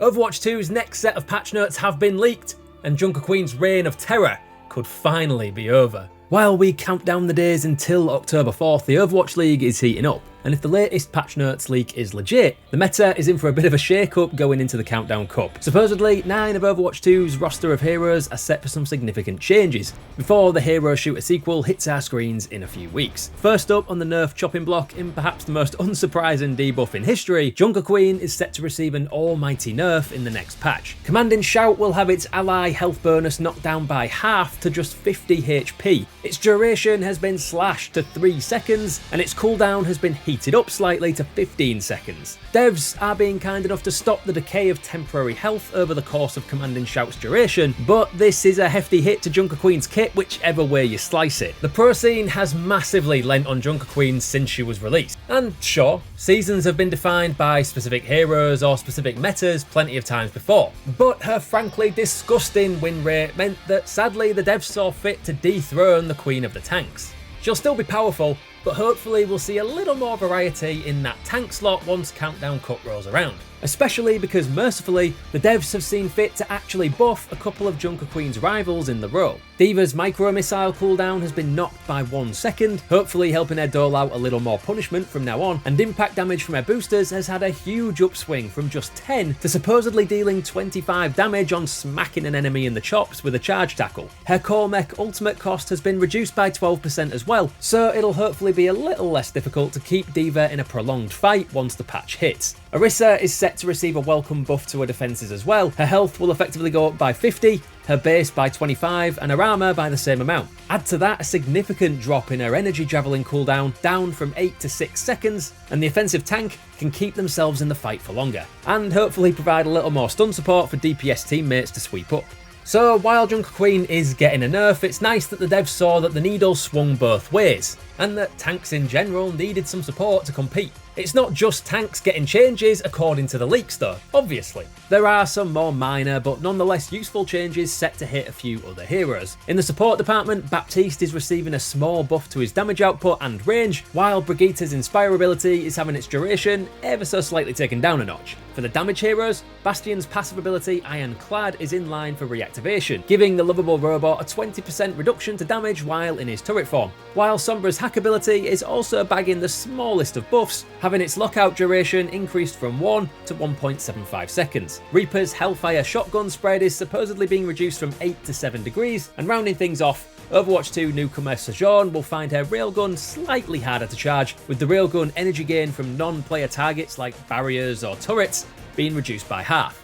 Overwatch 2's next set of patch notes have been leaked, and Junker Queen's reign of terror could finally be over. While we count down the days until October 4th, the Overwatch League is heating up. And if the latest patch notes leak is legit, the meta is in for a bit of a shake-up going into the Countdown Cup. Supposedly, 9 of Overwatch 2's roster of heroes are set for some significant changes, before the Hero Shooter sequel hits our screens in a few weeks. First up on the Nerf chopping block, in perhaps the most unsurprising debuff in history, Junker Queen is set to receive an almighty nerf in the next patch. Commanding Shout will have its ally health bonus knocked down by half to just 50 HP. Its duration has been slashed to 3 seconds, and its cooldown has been heated up slightly to 15 seconds. Devs are being kind enough to stop the decay of temporary health over the course of Commanding Shout's duration, but this is a hefty hit to Junker Queen's kit whichever way you slice it. The pro scene has massively lent on Junker Queen since she was released, and sure, seasons have been defined by specific heroes or specific metas plenty of times before, but her frankly disgusting win rate meant that sadly the devs saw fit to dethrone the Queen of the Tanks. She'll still be powerful, but hopefully we'll see a little more variety in that tank slot once Countdown Cup rolls around. Especially because mercifully, the devs have seen fit to actually buff a couple of Junker Queen's rivals in the row. D.Va's micro-missile cooldown has been knocked by 1 second, hopefully helping her dole out a little more punishment from now on, and impact damage from her boosters has had a huge upswing from just 10 to supposedly dealing 25 damage on smacking an enemy in the chops with a charge tackle. Her core mech ultimate cost has been reduced by 12% as well, so it'll hopefully be a little less difficult to keep D.Va in a prolonged fight once the patch hits. Orisa is set to receive a welcome buff to her defences as well. Her health will effectively go up by 50, her base by 25, and her armour by the same amount. Add to that a significant drop in her energy javelin cooldown, down from 8 to 6 seconds, and the offensive tank can keep themselves in the fight for longer, and hopefully provide a little more stun support for DPS teammates to sweep up. So while Junker Queen is getting a nerf, it's nice that the devs saw that the needle swung both ways, and that tanks in general needed some support to compete. It's not just tanks getting changes according to the leaks though, obviously. There are some more minor but nonetheless useful changes set to hit a few other heroes. In the support department, Baptiste is receiving a small buff to his damage output and range, while Brigitta's Inspire ability is having its duration ever so slightly taken down a notch. For the damage heroes, Bastion's passive ability Ironclad is in line for reactivation, giving the lovable robot a 20% reduction to damage while in his turret form, while Sombra's hack ability is also bagging the smallest of buffs, having its lockout duration increased from 1 to 1.75 seconds. Reaper's Hellfire shotgun spread is supposedly being reduced from 8 to 7 degrees, and rounding things off, Overwatch 2 newcomer Sojourn will find her railgun slightly harder to charge, with the railgun energy gain from non-player targets like barriers or turrets being reduced by half.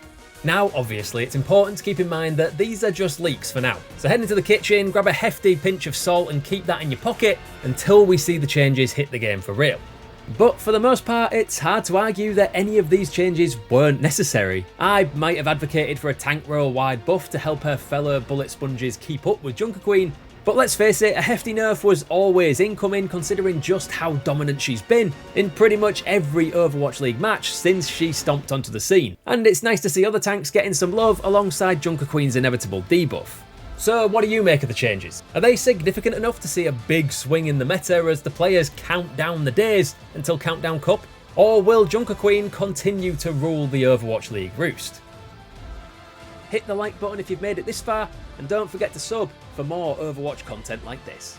Now, obviously, it's important to keep in mind that these are just leaks for now, so head into the kitchen, grab a hefty pinch of salt and keep that in your pocket until we see the changes hit the game for real. But for the most part, it's hard to argue that any of these changes weren't necessary. I might have advocated for a tank row wide buff to help her fellow bullet sponges keep up with Junker Queen, but let's face it, a hefty nerf was always incoming considering just how dominant she's been in pretty much every Overwatch League match since she stomped onto the scene. And it's nice to see other tanks getting some love alongside Junker Queen's inevitable debuff. So what do you make of the changes? Are they significant enough to see a big swing in the meta as the players count down the days until Countdown Cup? Or will Junker Queen continue to rule the Overwatch League roost? Hit the like button if you've made it this far, and don't forget to sub for more Overwatch content like this.